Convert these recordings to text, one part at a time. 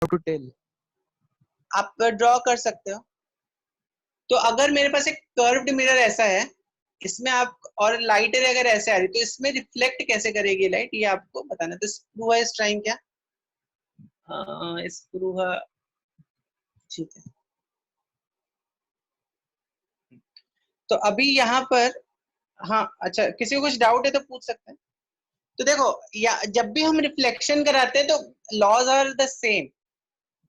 to tell? आप draw कर सकते हो। तो अगर मेरे पास एक कर्व्ड मिरर ऐसा है, इसमें आप, और लाइट अगर ऐसे आ रही, तो इसमें रिफ्लेक्ट कैसे करेगी लाइट, ये आपको बताना। तो स्क्रू है, इस ट्राइंग क्या स्क्रू है, ठीक है। तो अभी यहाँ पर, हाँ अच्छा, किसी को कुछ डाउट है तो पूछ सकते हैं। तो देखो, या जब भी हम रिफ्लेक्शन कराते हैं तो laws are the same,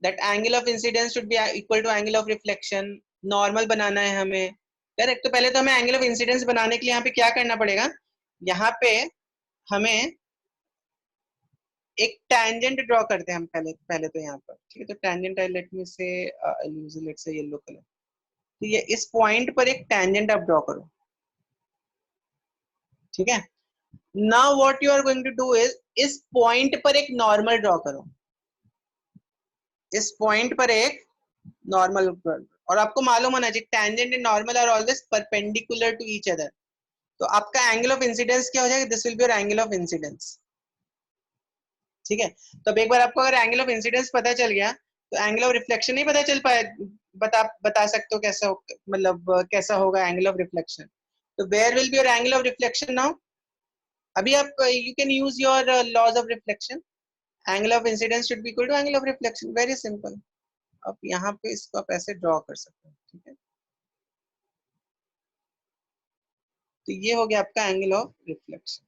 that angle of incidence should be equal to angle of reflection. Normal बनाना है हमें, करेक्ट। तो पहले तो हमें एंगल ऑफ इंसिडेंस बनाने के लिए यहाँ पे क्या करना पड़ेगा, यहाँ पे हमें एक टैंजेंट ड्रॉ करते हैं हम पहले तो यहाँ पर, ठीक है। तो टैंजेंट है, लेट मी से लेट्स से येलो कलर। तो ये इस पॉइंट पर एक टैंजेंट आप ड्रॉ करो, ठीक है। Now what you are going to do is, इस पॉइंट पर एक नॉर्मल ड्रॉ करो, इस पॉइंट पर एक नॉर्मल। और आपको मालूम होना चाहिए tangent and normal are always perpendicular to each other. तो आपका एंगल ऑफ इंसिडेंस क्या हो जाएगा, this will be your angle of incidence, ठीक है। तो अब एक बार आपको अगर एंगल ऑफ इंसिडेंस पता चल गया, तो एंगल ऑफ रिफ्लेक्शन नहीं पता चल पाए, बता सकते हो कैसा हो, मतलब कैसा होगा एंगल ऑफ रिफ्लेक्शन। तो where will be your angle of reflection now. अभी आप you can use your laws of reflection, angle of incidence should be equal to angle of reflection, very simple. अब यहाँ पे इसको आप ऐसे ड्रॉ कर सकते हो, ठीक है। तो ये हो गया आपका एंगल ऑफ रिफ्लेक्शन,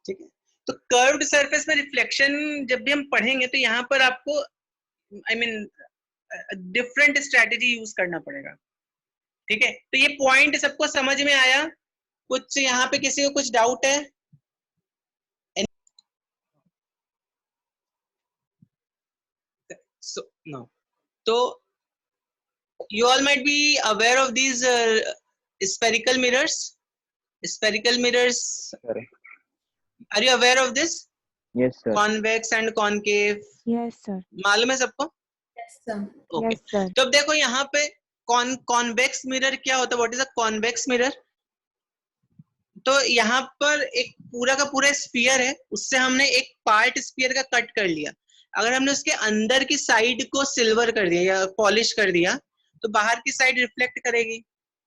ठीक है। तो कर्व्ड सरफेस में रिफ्लेक्शन जब भी हम पढ़ेंगे तो यहाँ पर आपको I mean different strategy use करना पड़ेगा, ठीक है। तो ये पॉइंट सबको समझ में आया, कुछ यहाँ पे किसी को कुछ डाउट है? So, no. So you all might be aware of these spherical mirrors. Spherical mirrors. Sorry. Are you aware of this? Yes, sir. Convex and concave. Yes, sir. मालूम है सबको? Yes, sir. Okay. Yes, sir. तो अब देखो यहाँ पे convex mirror क्या होता है, what is a convex mirror. तो यहाँ पर एक पूरा का पूरा स्फीयर है, उससे हमने एक पार्ट स्फीयर का कट कर लिया। अगर हमने उसके अंदर की साइड को सिल्वर कर दिया या पॉलिश कर दिया, तो बाहर की साइड रिफ्लेक्ट करेगी,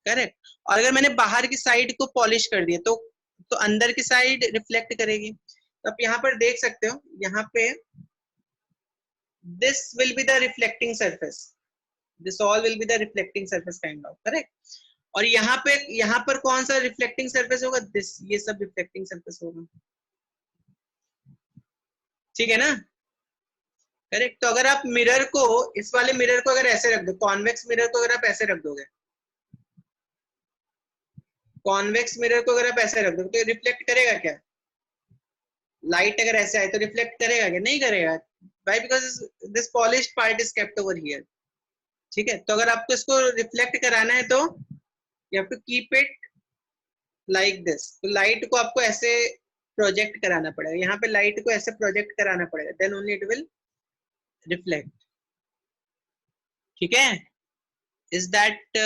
करेक्ट। और अगर मैंने बाहर की साइड को पॉलिश कर दिया तो अंदर की साइड रिफ्लेक्ट करेगी। तो आप यहाँ पर देख सकते हो, यहाँ पे this will be the reflecting surface, this all will be the reflecting surface kind of, correct. और यहाँ पर कौन सा रिफ्लेक्टिंग सरफेस होगा, दिस, ये सब रिफ्लेक्टिंग सरफेस होगा, ठीक है ना, करेक्ट। तो अगर आप मिरर को, इस वाले मिरर को अगर ऐसे रख दो, कॉन्वेक्स मिरर को अगर आप ऐसे रख दोगे, कॉन्वेक्स मिरर को अगर आप ऐसे रख दोगे तो रिफ्लेक्ट करेगा क्या? लाइट अगर ऐसे आए तो रिफ्लेक्ट करेगा क्या? नहीं करेगा। Why? Because this polished part is kept over here, ठीक है। तो अगर आपको इसको रिफ्लेक्ट कराना है तो you have to keep it like this। तो लाइट को आपको ऐसे प्रोजेक्ट कराना पड़ेगा, यहाँ पे लाइट को ऐसे प्रोजेक्ट कराना पड़ेगा, then only it will reflect, ठीक है। Is that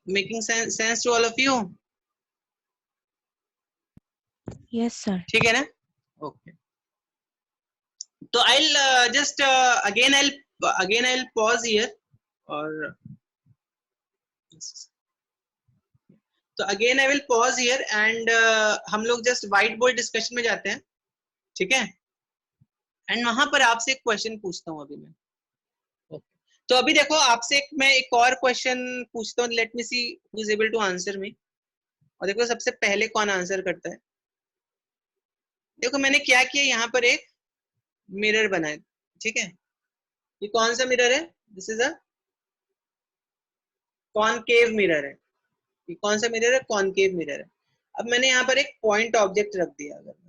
making sense to all of you? Yes, sir. ठीक है ना, ओके। तो I'll just again I'll pause here, और तो again I will pause here and हम लोग जस्ट व्हाइट बोर्ड डिस्कशन में जाते हैं, ठीक है। एंड वहां पर आपसे एक क्वेश्चन पूछता हूँ अभी मैं, okay. तो अभी देखो आपसे मैं एक और क्वेश्चन पूछता हूँ, let me see who is able to answer me. और देखो सबसे पहले कौन आंसर करता है। देखो मैंने क्या किया, यहाँ पर एक मिरर बनाया, ठीक है। ये कौन सा मिरर है, this is a concave mirror है। ये कौन सा मिरर है, कॉनकेव मिरर है। अब मैंने यहाँ पर एक पॉइंट ऑब्जेक्ट रख दिया, अगर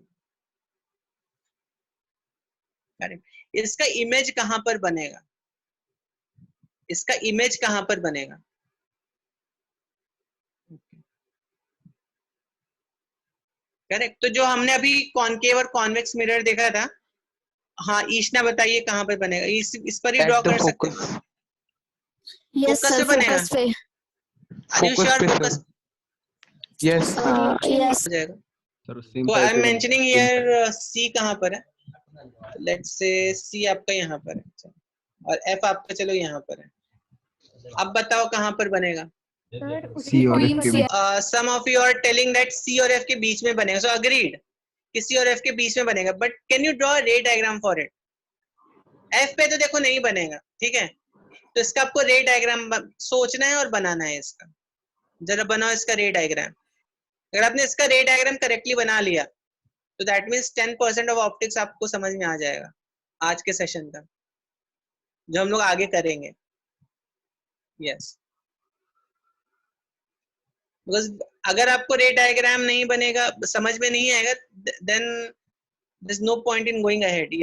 इसका इमेज कहां पर बनेगा, इसका इमेज कहां पर बनेगा, करेक्ट। तो जो हमने अभी कॉनकेव और कॉन्वेक्स मिरर देखा था, हाँ ईशना बताइए कहां पर बनेगा, इस पर ही ड्रॉ कर सकते हैं। Yes, focus sir. पे बनेगा, Focus पे. Are you sure focus Yes. Yes. हो जाएगा। Sir, तो simple आई एम पे मेंशनिंग simple. हियर सी कहां पर है, लेट्स से सी आपका यहाँ पर है और एफ आपका चलो यहाँ पर है। अब बताओ कहाँ पर बनेगा? सी और एफ के बीच। Some of you are telling that C और एफ के बीच में बनेगा, सो अग्रीड कि सी और एफ के बीच में बनेगा, बट कैन यू ड्रॉ रे डायग्राम फॉर इट? एफ पे तो देखो नहीं बनेगा, ठीक है, तो इसका आपको रे डायग्राम सोचना है और बनाना है। इसका जरा बनाओ इसका रे डायग्राम। अगर आपने इसका रे डायग्राम करेक्टली बना लिया तो दैट मीन्स 10% ऑफ ऑप्टिक्स आपको समझ में आ जाएगा आज के सेशन का, जो हम लोग आगे करेंगे। यस, बिकॉज अगर आपको रे डायग्राम नहीं बनेगा, समझ में नहीं आएगा, then there is no point in going ahead.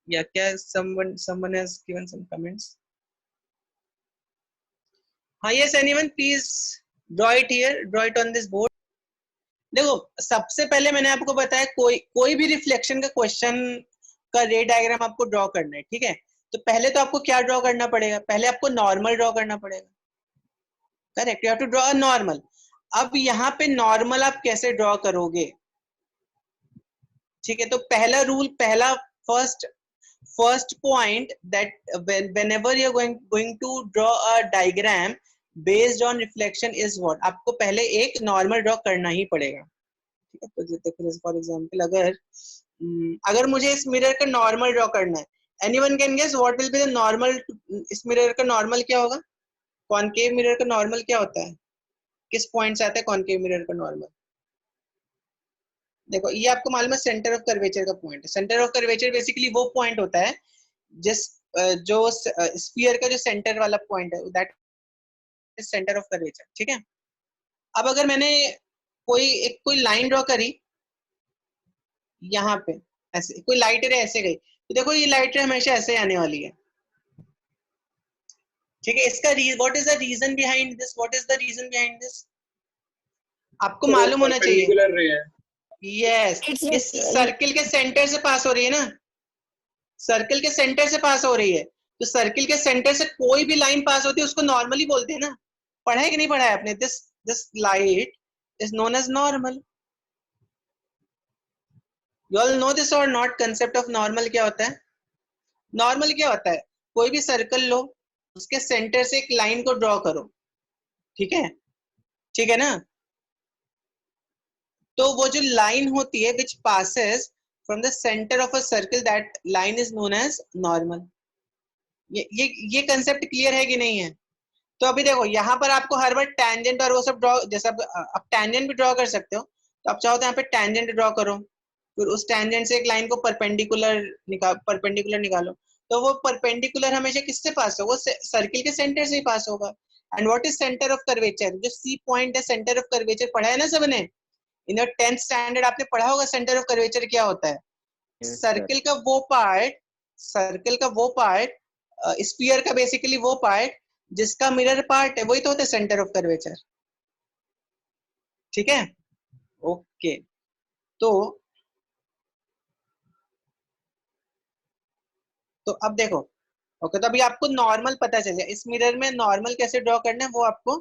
या क्या someone has given some comments? हाँ, yes, anyone please draw it here, draw it on this board. देखो, सबसे पहले मैंने आपको बताया कोई भी रिफ्लेक्शन का क्वेश्चन का रे डायग्राम आपको ड्रॉ करना है, ठीक है, तो पहले तो आपको क्या ड्रॉ करना पड़ेगा? पहले आपको नॉर्मल ड्रॉ करना पड़ेगा, correct? You have to draw a normal. अब यहाँ पे नॉर्मल आप कैसे ड्रॉ करोगे? ठीक है, तो पहला रूल, पहला first point that whenever you're going to draw a diagram based on reflection is what? आपको पहले एक नॉर्मल ड्रॉ करना ही पड़ेगा, ठीक है? तो देखो, फॉर एग्जांपल अगर मुझे इस मिरर का नॉर्मल ड्रॉ करना है, anyone can guess what will be the normal? इस मिरर का नॉर्मल क्या होगा? कॉनकेव मिरर का नॉर्मल क्या होता है? किस पॉइंट से आता है कॉनकेव मिरर का नॉर्मल? देखो, ये आपको मालूम है सेंटर ऑफ कर्वेचर का पॉइंट है। सेंटर ऑफ कर्वेचर बेसिकली वो पॉइंट होता है जिस जो स्फीयर का जो सेंटर वाला पॉइंट है, that is centre of curvature, ठीक है? अब अगर मैंने कोई लाइन ड्रॉ करी यहाँ पे, ऐसे कोई लाइट रे ऐसे गई, तो देखो ये लाइट रे हमेशा ऐसे आने वाली है, ठीक है? इसका what is the reason behind this? What is the reason behind this? आपको मालूम होना चाहिए। यस, इस सर्किल के सेंटर से पास हो रही है ना, सर्किल के सेंटर से पास हो रही है, तो सर्किल के सेंटर से कोई भी लाइन पास होती है उसको नॉर्मली बोलते हैं ना। पढ़ा है कि नहीं पढ़ा है आपने? This light is known as normal. You all know this or not? Concept of normal क्या होता है? नॉर्मल क्या होता है? कोई भी सर्कल लो, उसके सेंटर से एक लाइन को ड्रॉ करो, ठीक है? ठीक है ना? तो वो जो लाइन होती है which passes from the centre of a circle, that line is known as normal. ये कंसेप्ट क्लियर है कि नहीं है? तो अभी देखो, यहाँ पर आपको हर बार टैंजेंट और वो सब ड्रॉ, जैसे आप टैंजेंट भी ड्रॉ कर सकते हो, तो आप चाहो तो यहाँ पे टैंजेंट ड्रॉ करो, फिर उस टैंजेंट से एक लाइन को परपेंडिकुलर निकालो, तो वो परपेंडिकुलर हमेशा किससे पास होगा? सर्किल के सेंटर से ही पास होगा। And what is centre of curvature? जो सी पॉइंट है, सेंटर ऑफ कर्वेचर पढ़ा है ना सबने? इन योर 10th स्टैंडर्ड आपने पढ़ा होगा सेंटर ऑफ कर्वेचर क्या होता है। सर्किल का वो पार्ट स्फीयर का बेसिकली वो पार्ट जिसका मिरर पार्ट है, वही तो होता है सेंटर ऑफ कर्वेचर, ठीक है? ओके, तो अब देखो, ओके, तो अभी आपको नॉर्मल पता चल गया, इस मिरर में नॉर्मल कैसे ड्रॉ करना है वो आपको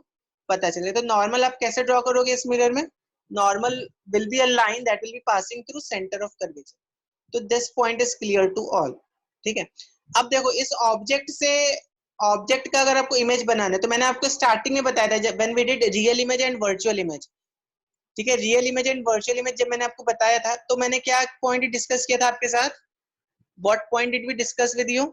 पता चल गया। तो नॉर्मल आप कैसे ड्रॉ करोगे इस मिरर में? Normal will be a line that will be passing through centre of curvature. तो this point is clear to all, ठीक है? अब देखो, इस ऑब्जेक्ट का अगर आपको इमेज बनाना है, तो मैंने आपको स्टार्टिंग में बताया था when we did real image and virtual image, ठीक है? Real image and virtual image जब मैंने आपको बताया था, तो मैंने क्या पॉइंट डिस्कस किया था आपके साथ? What point did we discuss with you?